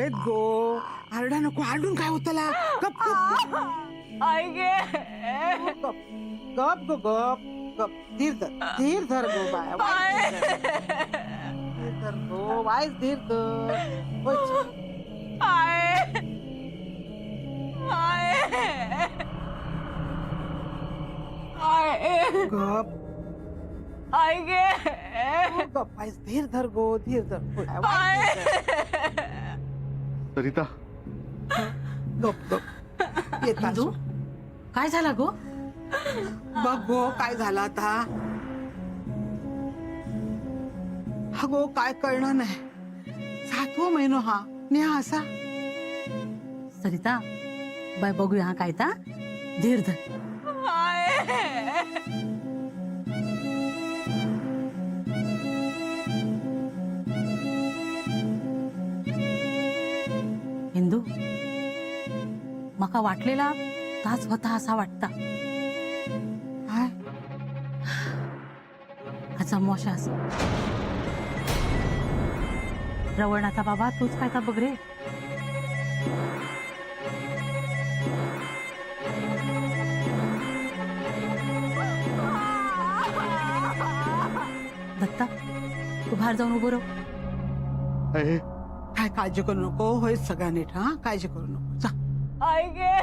आहेत गो. आरडा नको, आरडून काय होतला. गप गप आई गे गप गप गो गप गप. धीर धर गो बाया. धीर धर गो वाईस, धीर धर. होय छान. आय आय आय गप आई गे गप वाईस, धीर धर गो, धीर धर. होय, वाईस धीर धर. सरिता, गप गप येतात. इंदू काय झाला गो? बघ गो काय झालं आता. हा गो काय कळलं नाही. 7वा महिना हा नेहा असा. सरिता बाय बघूया हा काय ता. धीर धर. इंदू मका वाटलेला ताच होता असा वाटता. काय हा मोशा असा. रवणाचा बाबा तूच काय ता बघ रे. दत्ता तू बाहेर जाऊन उभं राहू. अहे, काय काळजी करू नको. होय सगळं नीट. हा काळजी करू नको. जा. आई गे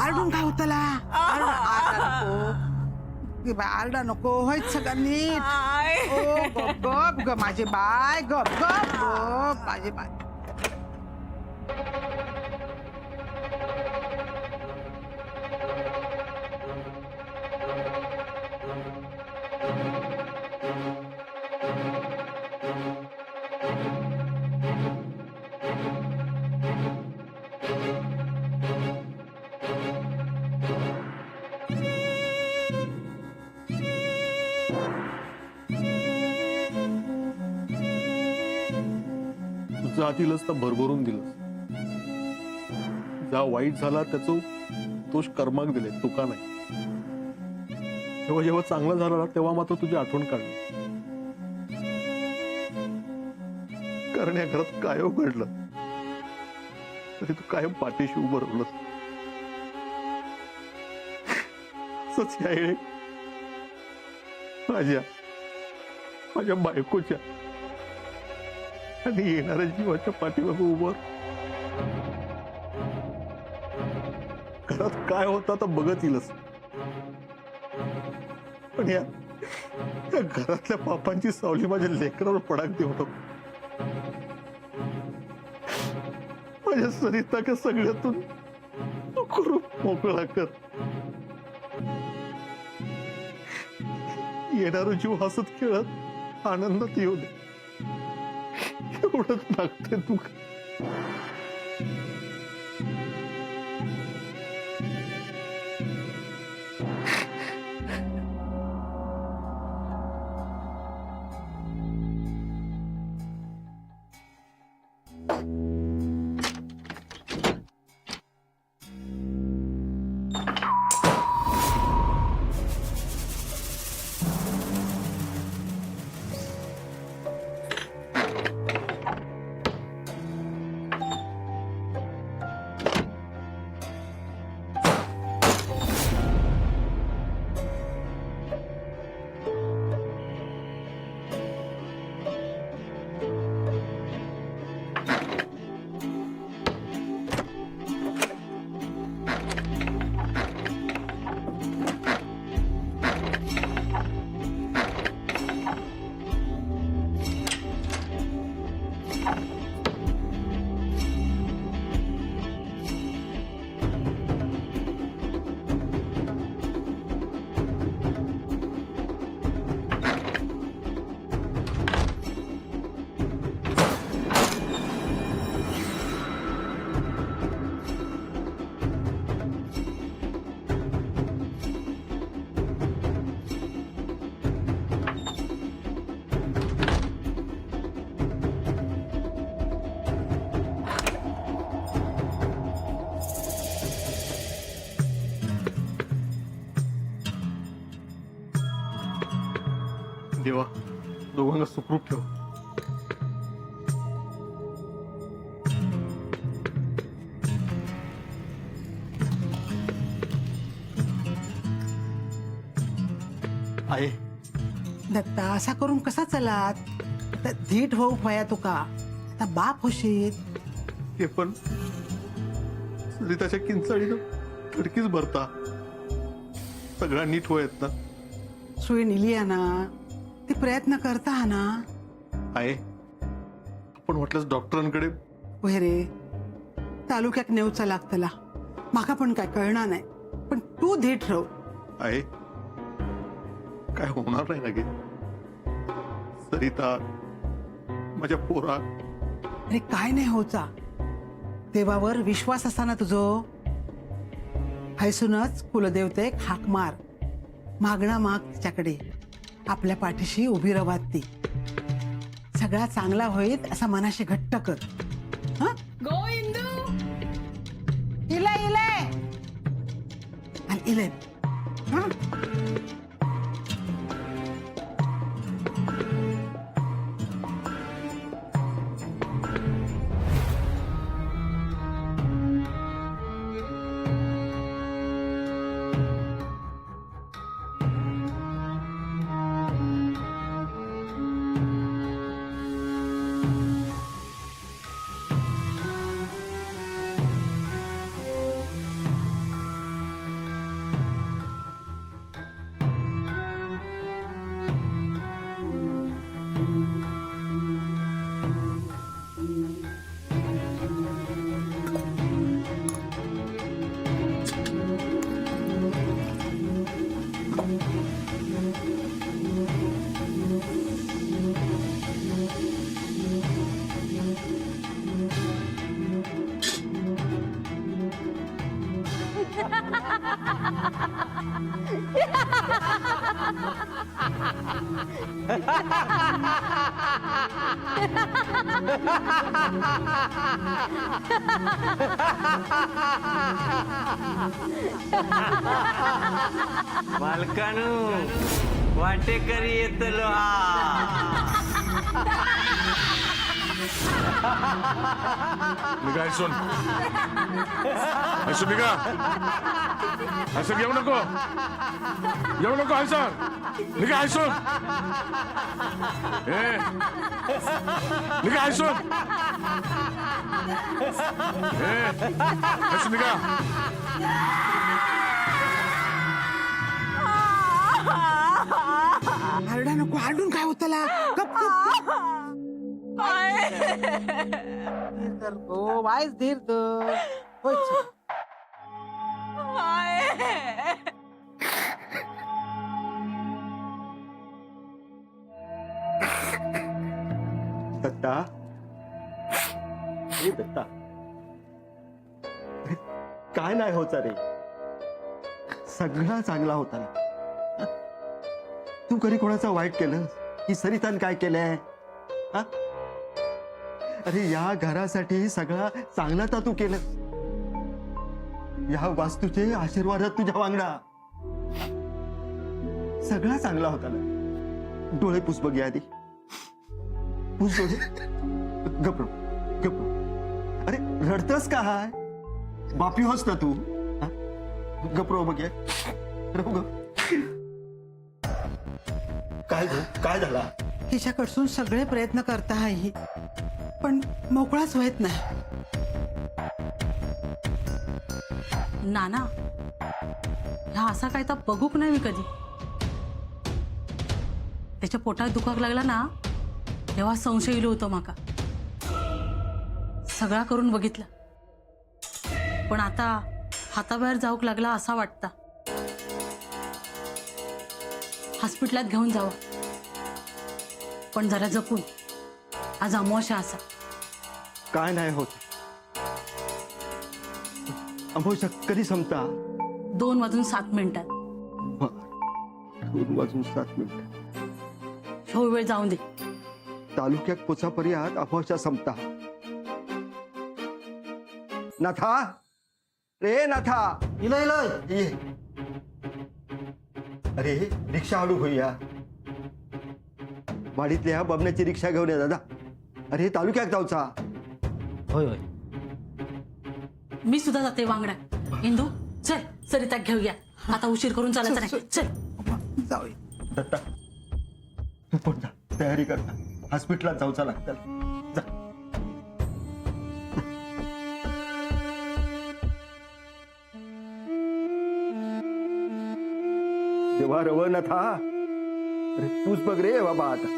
आरडून काय होतला. आरडा नको. होय सगळं नीट. आई ओ गप गप ग माझे बाय. गप गप गप माझे बाय. तुझं आतीलच तर भरभरून दिलंस. जा वाईट झाला त्याचं दोष कर्माक दिले, तुका नाही. जेव्हा जेव्हा चांगलं झालं ना तेव्हा मात्र तुझी आठवण काढली. कारण या घरात काय घडलं तरी तू कायम पाठीशी उभं राहिलंस. असंच या वेळी माझ्या बायकोच्या आणि येणाऱ्या जीवाच्या पाठीमागे उभं. घरात काय होता तर बघत येईलच. पण या घरातल्या पापांची सावली माझ्या लेकरावर पडाक देऊ नको. माझ्या सरिता का सगळ्यातून करू मोकळा कर. येणारा जीव हसत खेळत आनंदात येऊ दे एवढंच मागते तू. देवा दोघांना सुखरूप ठेव. दत्ता असा करून कसा चलात? आता धीट होऊ फया तुका, आता बाप होशील. हे पण सरिताच्या किंचाळीनं खडकीच भरता. सगळा नीट होयत ना. सोय नेली आहे ना, ती प्रयत्न करता हा ना. आहे आपण वाटलंच डॉक्टरांकडे. होय रे, तालुक्यात नेऊचा लागतला. माका पण काय कळणार नाही, पण तू धीट राहू. आहे काय होणार नाही ना गे. सरिता माझ्या पोरा. अरे काय नाही होता, देवावर विश्वास असा ना तुझो. हैसूनच कुलदेवतेक हाक मार, मागणा माग तिच्याकडे. आपल्या पाठीशी उभी रवात ती. सगळा चांगला होईल असा मनाशी घट्ट कर. हं? गो इंदू. इले इले आणि इले. हं? मालकानू वाटेकरी येतलो हा. निघा ऐसून. ऐसून निघा. ऐसून येऊ नको. येऊ नको ऐसून. निघा ऐसून. ए निघा ऐसून. ए ऐसून निघा. आरडा नको, आरडून काय होतला. गप गप. धीर धर गो, वायच धीर धर. होय चल. दत्ता, हे दत्ता, काय नाही होता रे. सगळा चांगला होता ना. तू कधी कोणाचं वाईट केलं की सरितान काय केलंय? हा? अरे या घरासाठी सगळा चांगला तर तू केलं. या वास्तूचे आशीर्वाद तुझ्या वांगडा. सगळा चांगला होता ना. डोळे पुस बघ आधी. पुस डोळे. गप्रो गप्रो. अरे रडतस का हाय? बापी होस ना तू. गप्रो बघ. काय काय झाला? हिच्याकडसून सगळे प्रयत्न करता आहे, पण मोकळाच होत नाही. नाना, ह्या असा काय तर बघूक नाही मी कधी. त्याच्या पोटात दुखाक लागला ना, तेव्हा संशय येलो होतो माका. सगळा करून बघितलं, पण आता हाताबाहेर जाऊक लागला असा वाटता. हॉस्पिटलात घेऊन जावं, पण जरा जपून. आज अमावस्या असा. काय नाही होत. अमावस्या कधी संपता? 2:07 2:07. ह्यो वेळ जाऊन दे. तालुक्यात पोचापर्यंत अमावस्या संपता. नाथा, रे नाथा. इलय इलय ये. अरे रिक्षा आडू होईया. वाडीतल्या बबण्याची रिक्षा घेऊन ये दादा. अरे तालुक्यात जाऊचा. होय होय. मी सुद्धा जाते वांगडा. इंदू चल, सरिता घेऊया. आता उशीर करून चालायचं नाही. चल. जाऊया. दत्ता, तू पण जा, तयारी करता, हॉस्पिटलात जाऊचा लागतं जा. देवा रव न था, अरे तूच बघ रे बाबा आता.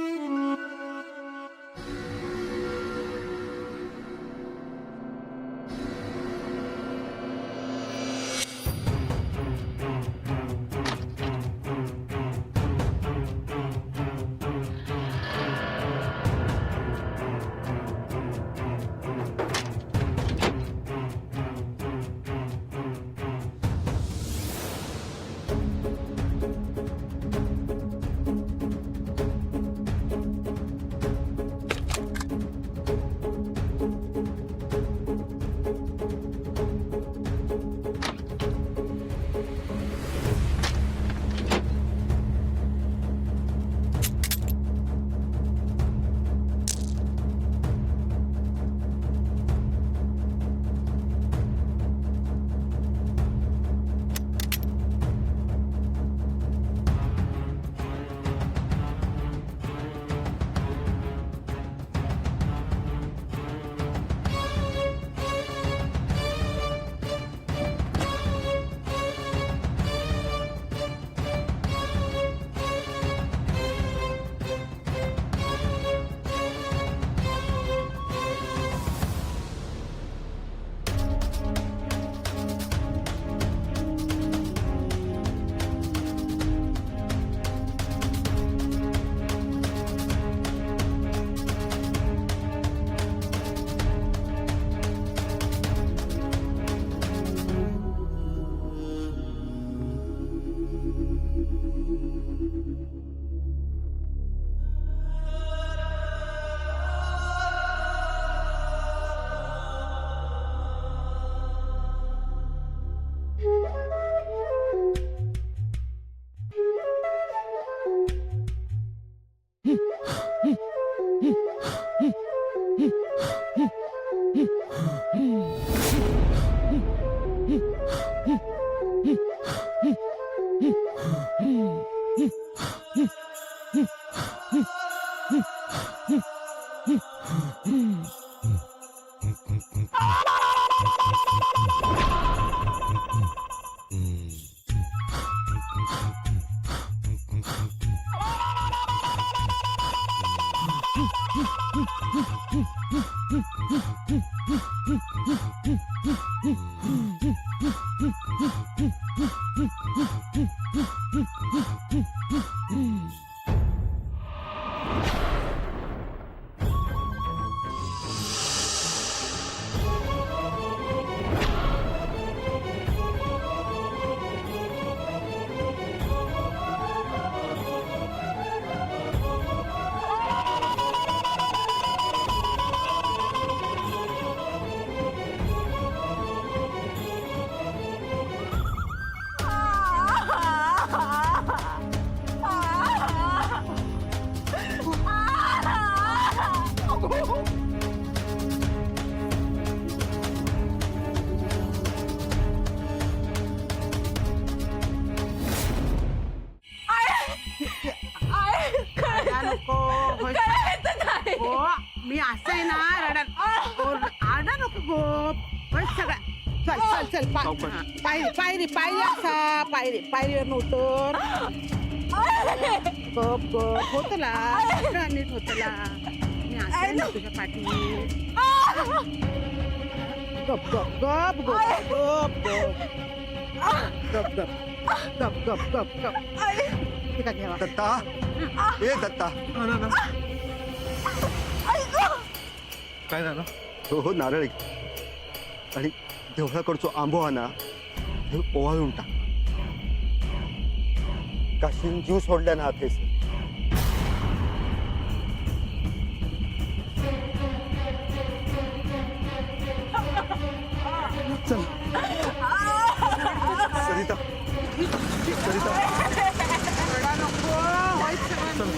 नको होय. हो मी असं आहे ना आडा नको गो होय सगळं. चल चल चल पायरी पायरी पायरी असा पायरी पायरीवर नव्हतं गप गप होतला नीट होतला. मी असं आहे ना तुझ्या पाठी गप गप गप गप गप गप गप गप गप गप गप ठीक आहे घ्यावा. दत्ता, ए दत्ता. काय झालं? हो हो नारळ घे. आणि देवळाकडचो आंबो हा ना हे ओवाळून टाक. काशीन जीव सोडल्या ना हातेस. चल सरिता सरिता रडा नको होय सगळं.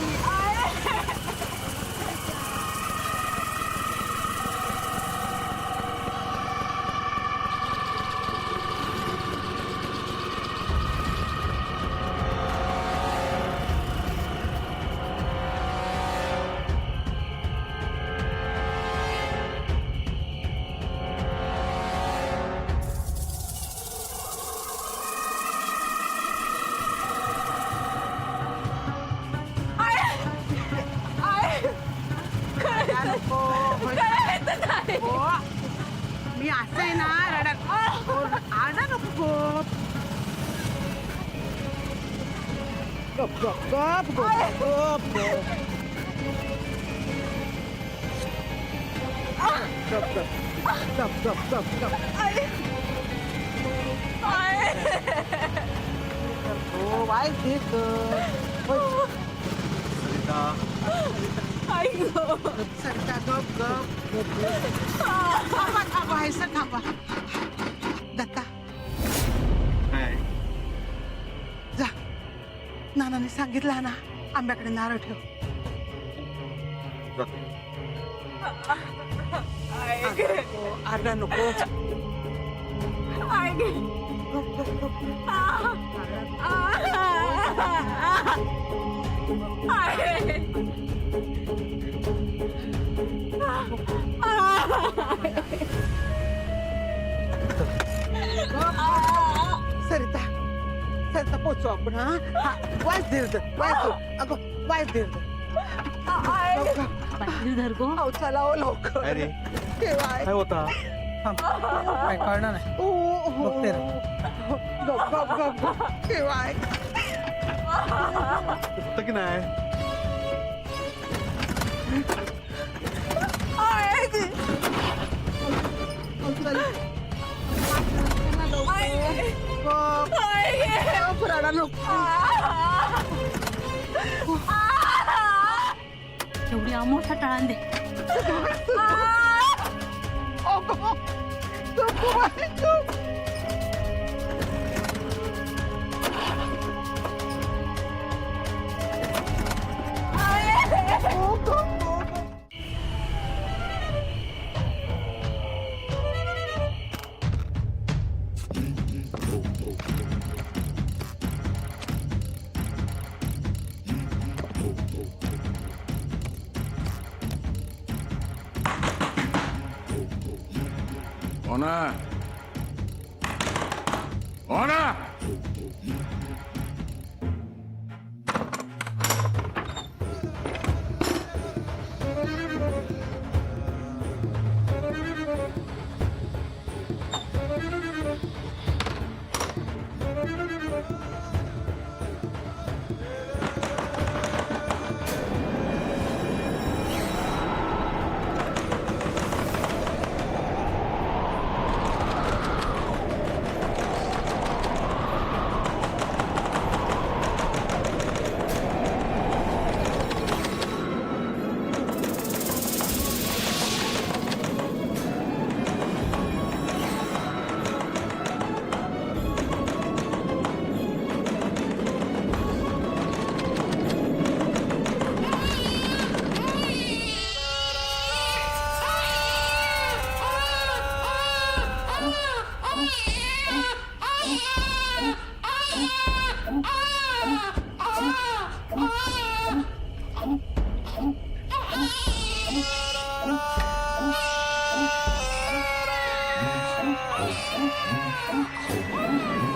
नको होय. हो मी असं आहे ना रडत हो, आडा नको गप गप गप गप गप गप गप गप गप गप गप हो वाईट ठीक सरिता गप गप थांबा थांबा हैसं थांबा दत्ता जा नानाने सांगितलं ना आंब्याकडे नारळ ठेव आरडा नको गप गप गप सरिता सरिता पोचू आपण हा वाईट धीर वाईट अगं वाईट धीर पाटील धर गो. अहो चला हो लवकर अरे केव्हा काय होता काय कळणार नाही बघते रे. गप गप गप गप केव्हा होतं की नाही एवढी अमोठा टाळान दे. होना होना Oh,